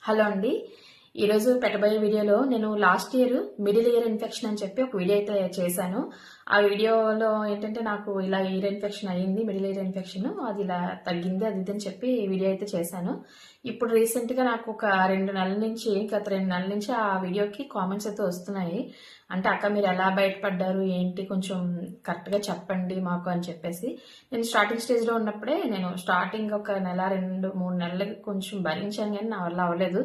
Hello అండి. ఈరోజు పెట్టబోయే వీడియోలో నేను last ear middle ear infection అని చెప్పి ఒక వీడియో అయితే చేశాను. ఆ వీడియోలో ఏంటంటే నాకు ఇలా ఇయర్ ఇన్ఫెక్షన్ అయ్యింది, మిడిల్ ఇయర్ ఇన్ఫెక్షన్, అది ఇలా తగ్గింది, అది ఇది అని చెప్పి వీడియో అయితే చేశాను. ఇప్పుడు రీసెంట్గా నాకు ఒక గత 2 నెలల నుంచి ఆ వీడియోకి కామెంట్స్ అయితే వస్తున్నాయి. అంటే అక్క మీరు ఎలా బయటపడ్డారు ఏంటి, కొంచెం కరెక్ట్గా చెప్పండి మాకు అని చెప్పేసి. నేను స్టార్టింగ్ స్టేజ్లో ఉన్నప్పుడే నేను స్టార్టింగ్ ఒక నెల 2-3 నెలలకి కొంచెం భరించాను, కానీ నా వల్ల అవ్వలేదు.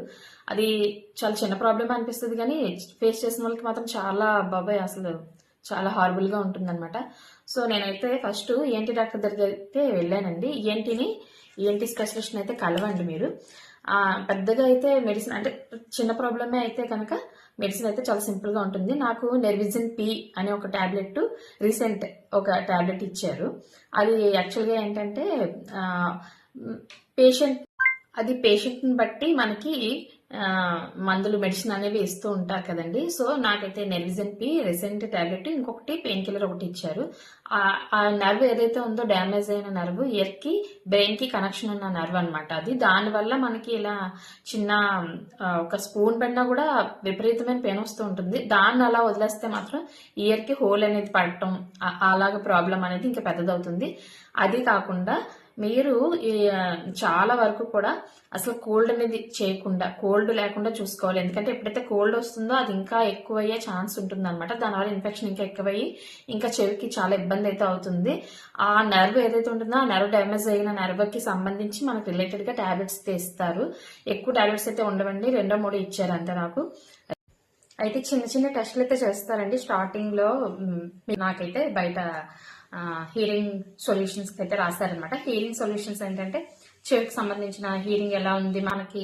అది చాలా చిన్న ప్రాబ్లం అనిపిస్తుంది, కానీ ఫేస్ చేసిన వాళ్ళకి మాత్రం చాలా బాబాయ్ అసలు చాలా హారబుల్గా ఉంటుందన్నమాట. సో నేనైతే ఫస్ట్ ఈఎన్టీ డాక్టర్ దగ్గర అయితే వెళ్ళానండి. ఈఎన్టీ స్పెషలిస్ట్ అయితే కలవండి మీరు. పెద్దగా అయితే మెడిసిన్ అంటే చిన్న ప్రాబ్లమే అయితే కనుక మెడిసిన్ అయితే చాలా సింపుల్గా ఉంటుంది. నాకు నెర్విజిన్ పి అనే ఒక టాబ్లెట్ రీసెంట్ ఒక టాబ్లెట్ ఇచ్చారు. అది యాక్చువల్గా ఏంటంటే పేషెంట్ని బట్టి మనకి మందులు మెడిసిన్ అనేవి ఇస్తూ ఉంటారు కదండి. సో నాకైతే నెర్విజిన్ పి రీసెంట్ టాబ్లెట్, ఇంకొకటి పెయిన్ కిల్లర్ ఒకటి ఇచ్చారు. ఆ నర్వ్ ఏదైతే ఉందో డ్యామేజ్ అయిన నర్వ్, ఇయర్ కి బ్రెయిన్ కి కనెక్షన్ ఉన్న నర్వ్ అనమాట. అది దానివల్ల మనకి ఇలా చిన్న ఒక స్పూన్ పడినా కూడా విపరీతమైన పెయిన్ వస్తూ ఉంటుంది. దాన్ని అలా వదిలేస్తే మాత్రం ఇయర్ కి హోల్ అనేది పడటం, అలాగ ప్రాబ్లం అనేది ఇంకా పెద్దదవుతుంది. అది కాకుండా మీరు చాలా వరకు కూడా అసలు కోల్డ్ అనేది చేయకుండా, కోల్డ్ లేకుండా చూసుకోవాలి. ఎందుకంటే ఎప్పుడైతే కోల్డ్ వస్తుందో అది ఇంకా ఎక్కువయ్యే ఛాన్స్ ఉంటుంది అనమాట. దానివల్ల ఇన్ఫెక్షన్ ఇంకా ఎక్కువయ్యి ఇంకా చెవికి చాలా ఇబ్బంది అయితే అవుతుంది. ఆ నర్వ్ ఏదైతే ఉంటుందో ఆ నర్వ్ డ్యామేజ్ అయిన నర్వ్ కి సంబంధించి మనకు రిలేటెడ్ గా టాబ్లెట్స్ అయితే ఇస్తారు. ఎక్కువ టాబ్లెట్స్ అయితే ఉండవండి, 2-3 ఇచ్చారు అంతే నాకు. అయితే చిన్న చిన్న టెస్ట్లు అయితే చేస్తారండి స్టార్టింగ్ లో. నాకైతే బయట హీరింగ్ సొల్యూషన్స్ అయితే రాశారనమాట. హీరింగ్ సొల్యూషన్స్ ఏంటంటే చెవికి సంబంధించిన హీరింగ్ ఎలా ఉంది, మనకి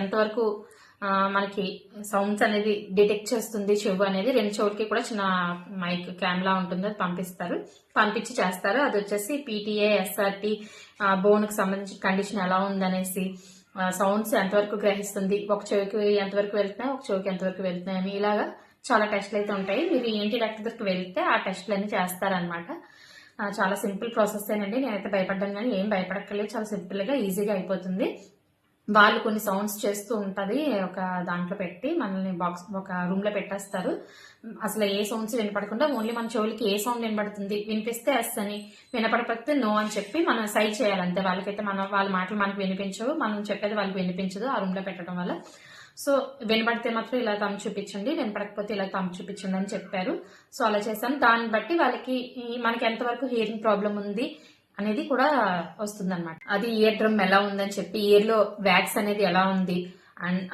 ఎంతవరకు మనకి సౌండ్స్ అనేది డిటెక్ట్ చేస్తుంది చెవు అనేది, 2 చెవులకి కూడా చిన్న మైక్ క్యామ్ లా ఉంటుంది, అది పంపించి చేస్తారు. అది వచ్చేసి పీటీఏ, ఎస్ఆర్టీ, బోన్ కి సంబంధించిన కండిషన్ ఎలా ఉందనేసి, సౌండ్స్ ఎంతవరకు గ్రహిస్తుంది, ఒక చెవికి ఎంతవరకు వెళ్తున్నాయి, ఒక చెవికి ఎంతవరకు వెళ్తున్నాయి అని, ఇలాగా చాలా టెస్ట్లు అయితే ఉంటాయి. మీరు ఏంటి డాక్టర్ దగ్గరికి వెళ్తే ఆ టెస్ట్లు అన్ని చేస్తారనమాట. చాలా సింపుల్ ప్రాసెస్ ఏనండి. నేనైతే భయపడ్డాను, కానీ ఏం భయపడక్కర్లేదు, చాలా సింపుల్ గా ఈజీగా అయిపోతుంది. వాళ్ళు కొన్ని సౌండ్స్ చేస్తూ ఉంటది, ఒక దాంట్లో పెట్టి మనల్ని ఒక రూమ్ లో పెట్టేస్తారు. అసలు ఏ సౌండ్స్ వినపడకుండా ఓన్లీ మన చెవులకి ఏ సౌండ్ వినపడుతుంది, వినిపిస్తే ఎస్ అని, వినపడకపోతే నో అని చెప్పి మనం సైడ్ చేయాలంతే. వాళ్ళకైతే వాళ్ళ మాటలు మనకు వినిపించవు, మనం చెప్పేది వాళ్ళకి వినిపించదు ఆ రూమ్ లో పెట్టడం వల్ల. సో వినపడితే మాత్రం ఇలా తమ్ము చూపించండి, వినపడకపోతే ఇలా తమ్ము చూపించండి అని చెప్పారు. సో అలా చేశాను. దాన్ని బట్టి మనకి ఎంతవరకు హియరింగ్ ప్రాబ్లం ఉంది అనేది కూడా వస్తుంది అనమాట. అది ఇయర్ డ్రమ్ ఎలా ఉందని చెప్పి, ఇయర్ లో వ్యాక్స్ అనేది ఎలా ఉంది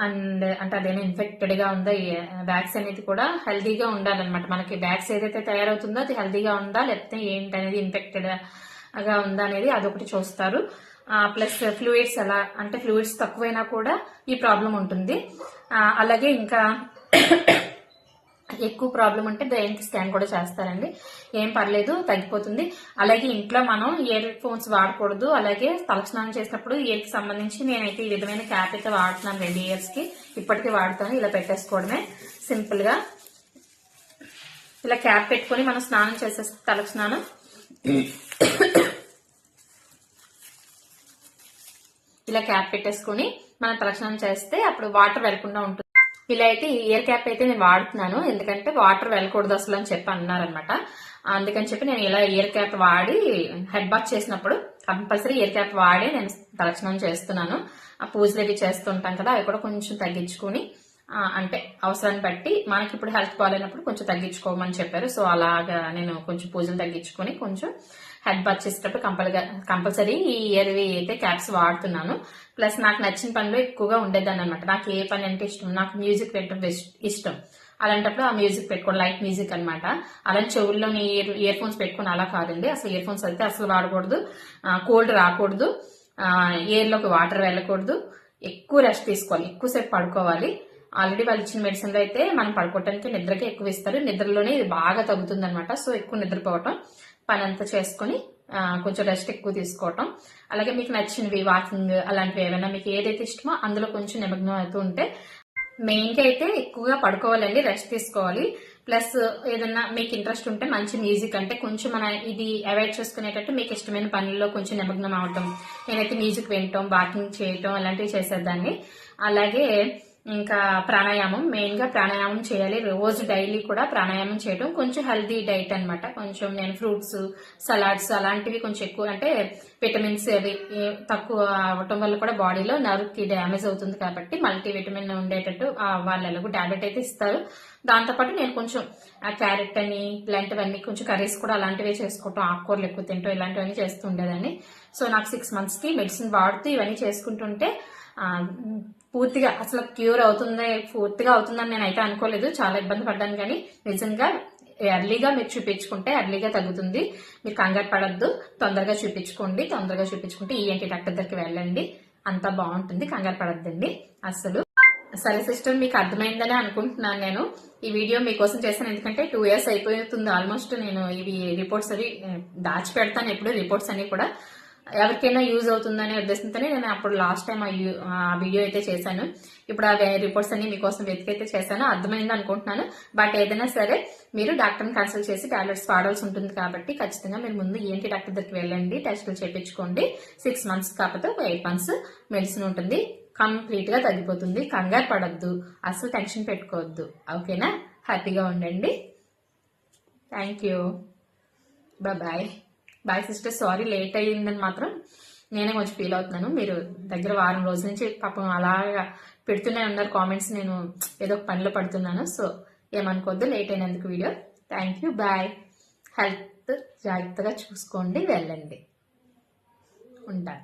అండ్ అంటే అదేనా ఇన్ఫెక్టెడ్ గా ఉందా, వ్యాక్స్ అనేది కూడా హెల్దీగా ఉండాలన్నమాట. మనకి వ్యాక్స్ ఏదైతే తయారవుతుందో అది హెల్దీగా ఉందా, లేకపోతే ఏంటి అనేది ఇన్ఫెక్టెడ్ గా ఉందా అనేది అదొకటి చూస్తారు. ప్లస్ ఫ్లూయిడ్స్ ఎలా అంటే ఫ్లూయిడ్స్ తక్కువైనా కూడా ఈ ప్రాబ్లం ఉంటుంది. అలాగే ఇంకా ఎక్కువ ప్రాబ్లం ఉంటే బ్రెయిన్ కి స్కాన్ కూడా చేస్తారండి. ఏం పర్లేదు, తగ్గిపోతుంది. అలాగే ఇంట్లో మనం ఇయర్ ఫోన్స్ వాడకూడదు. అలాగే తలస్నానం చేసినప్పుడు ఇయర్ కి సంబంధించి నేనైతే ఈ విధమైన క్యాప్ అయితే వాడుతున్నాను 2 ఇయర్స్ కి, ఇప్పటికీ వాడుతాను. ఇలా పెట్టేసుకోవడమే సింపుల్ గా. ఇలా క్యాప్ పెట్టుకుని మనం స్నానం చేసేస్తే తలస్నానం ఇలా క్యాప్ పెట్టేసుకుని మనం తలస్నానం చేస్తే అప్పుడు వాటర్ వెళ్లకుండా ఉంటుంది. ఇలా అయితే ఇయర్ క్యాప్ అయితే నేను వాడుతున్నాను, ఎందుకంటే వాటర్ వెళ్ళకూడదు అసలు అని చెప్పి అన్నారనమాట. అందుకని చెప్పి నేను ఇలా ఇయర్ క్యాప్ వాడి హెడ్ బాత్ చేసినప్పుడు కంపల్సరీ ఇయర్ క్యాప్ వాడి నేను తలస్నానం చేస్తున్నాను. ఆ పూజలు అవి చేస్తుంటాం కదా, అవి కూడా కొంచెం తగ్గించుకుని, అంటే అవసరాన్ని బట్టి మనకి ఇప్పుడు హెల్త్ బాగాలేనప్పుడు కొంచెం తగ్గించుకోమని చెప్పారు. సో అలాగా నేను కొంచెం పూజలు తగ్గించుకుని కొంచెం హెడ్ బాత్ చేసేటప్పుడు కంపల్సరీ ఈ ఇయర్వి అయితే క్యాప్స్ వాడుతున్నాను. ప్లస్ నాకు నచ్చిన పనిలో ఎక్కువగా ఉండేదాన్ని అనమాట. నాకు ఏ పని అంటే ఇష్టం, నాకు మ్యూజిక్ పెట్టడం ఇష్టం. అలాంటప్పుడు ఆ మ్యూజిక్ పెట్టుకోండి, లైట్ మ్యూజిక్ అనమాట. అలాంటి చెవుల్లోని ఇయర్ ఫోన్స్ పెట్టుకుని అలా కాదండి. అసలు ఇయర్ ఫోన్స్ అయితే అసలు వాడకూడదు, కోల్డ్ రాకూడదు, ఇయర్ లోకి వాటర్ వెళ్ళకూడదు, ఎక్కువ రెస్ట్ తీసుకోవాలి, ఎక్కువసేపు పడుకోవాలి. ఆల్రెడీ వాళ్ళు ఇచ్చిన మెడిసిన్లో అయితే మనం పడుకోవటానికి నిద్రకి ఎక్కువ ఇస్తారు, నిద్రలోనే ఇది బాగా తగ్గుతుంది అనమాట. సో ఎక్కువ నిద్రపోవటం, పని అంతా చేసుకుని కొంచెం రెస్ట్ ఎక్కువ తీసుకోవటం, అలాగే మీకు నచ్చినవి వాకింగ్ అలాంటివి ఏమైనా మీకు ఏదైతే ఇష్టమో అందులో కొంచెం నిమగ్నం అవుతూ ఉంటే, మెయిన్ గా అయితే ఎక్కువగా పడుకోవాలండి, రెస్ట్ తీసుకోవాలి. ప్లస్ ఏదన్నా మీకు ఇంట్రెస్ట్ ఉంటే మంచి మ్యూజిక్, అంటే కొంచెం మన ఇది అవాయిడ్ చేసుకునేటట్టు మీకు ఇష్టమైన పనుల్లో కొంచెం నిమగ్నం అవటం. నేనైతే మ్యూజిక్ వినటం, వాకింగ్ చేయటం అలాంటివి చేసేదాన్ని. అలాగే ఇంకా ప్రాణాయామం, మెయిన్ గా ప్రాణాయామం చేయాలి రోజు డైలీ కూడా ప్రాణాయామం చేయడం. కొంచెం హెల్దీ డైట్ అన్నమాట. కొంచెం నేను ఫ్రూట్స్, సలాడ్స్ అలాంటివి కొంచెం ఎక్కువ, అంటే విటమిన్స్ అవి తక్కువ అవటం వల్ల కూడా బాడీలో నర్వ్ కి డ్యామేజ్ అవుతుంది కాబట్టి మల్టీ విటమిన్ ఉండేటట్టు వాళ్ళు ఎలాగో టాబ్లెట్ అయితే ఇస్తారు. దాంతోపాటు నేను కొంచెం క్యారెట్ అని ఇలాంటివన్నీ కొంచెం కర్రీస్ కూడా అలాంటివే చేసుకోవటం, ఆకుకూరలు ఎక్కువ తింటాం, ఇలాంటివన్నీ చేస్తూ ఉండేదాన్ని. సో నాకు 6 months కి మెడిసిన్ వాడుతూ ఇవన్నీ చేసుకుంటుంటే పూర్తిగా అసలు క్యూర్ అవుతుంది, పూర్తిగా అవుతుందని నేనైతే అనుకోలేదు. చాలా ఇబ్బంది పడ్డాను, కానీ నిజంగా ఎర్లీగా మీరు చూపించుకుంటే ఎర్లీగా తగ్గుతుంది. మీరు కంగారు పడద్దు, తొందరగా చూపించుకోండి. తొందరగా చూపించుకుంటే ఈఎన్టీ డాక్టర్ దగ్గరికి వెళ్ళండి, అంతా బాగుంటుంది. కంగారు పడద్దండి అసలు. సరే సిస్టర్, మీకు అర్థమైందని అనుకుంటున్నాను. నేను ఈ వీడియో మీకోసం చేశాను, ఎందుకంటే 2 years అయిపోతుంది ఆల్మోస్ట్. నేను ఇవి రిపోర్ట్స్ అవి దాచి పెడతాను ఎప్పుడు, రిపోర్ట్స్ అన్ని కూడా ఎవరికైనా యూజ్ అవుతుందనే ఉద్దేశంతోనే నేను అప్పుడు లాస్ట్ టైం ఆ వీడియో అయితే చేశాను. ఇప్పుడు ఆ రిపోర్ట్స్ అన్ని మీకోసం వెతికైతే చేశాను. అర్థమైంది అనుకుంటున్నాను. బట్ ఏదైనా సరే మీరు డాక్టర్ని కన్సల్ట్ చేసి టాబ్లెట్స్ వాడాల్సి ఉంటుంది కాబట్టి ఖచ్చితంగా మీరు ముందు ఏంటి డాక్టర్ దగ్గరికి వెళ్ళండి, టెస్టులు చేయించుకోండి. 6 months కాకపోతే 8 months మెడిసిన్ ఉంటుంది, కంప్లీట్ గా తగ్గిపోతుంది. కంగారు పడద్దు, అసలు టెన్షన్ పెట్టుకోవద్దు. ఓకేనా? హ్యాపీగా ఉండండి. Thank you. Bye bye sister. Sorry late అయ్యిందని మాత్రం నేనే కొంచెం ఫీల్ అవుతున్నాను. మీరు దగ్గర వారం రోజుల నుంచి పాపం అలాగా పెడుతూనే ఉన్నారు కామెంట్స్. నేను ఏదో ఒక పనిలో పడుతున్నాను, సో ఏమనుకోవద్దు లేట్ అయినందుకు video. Thank you. Bye. Health జాగ్రత్తగా చూసుకోండి, వెళ్ళండి. ఉంటాను.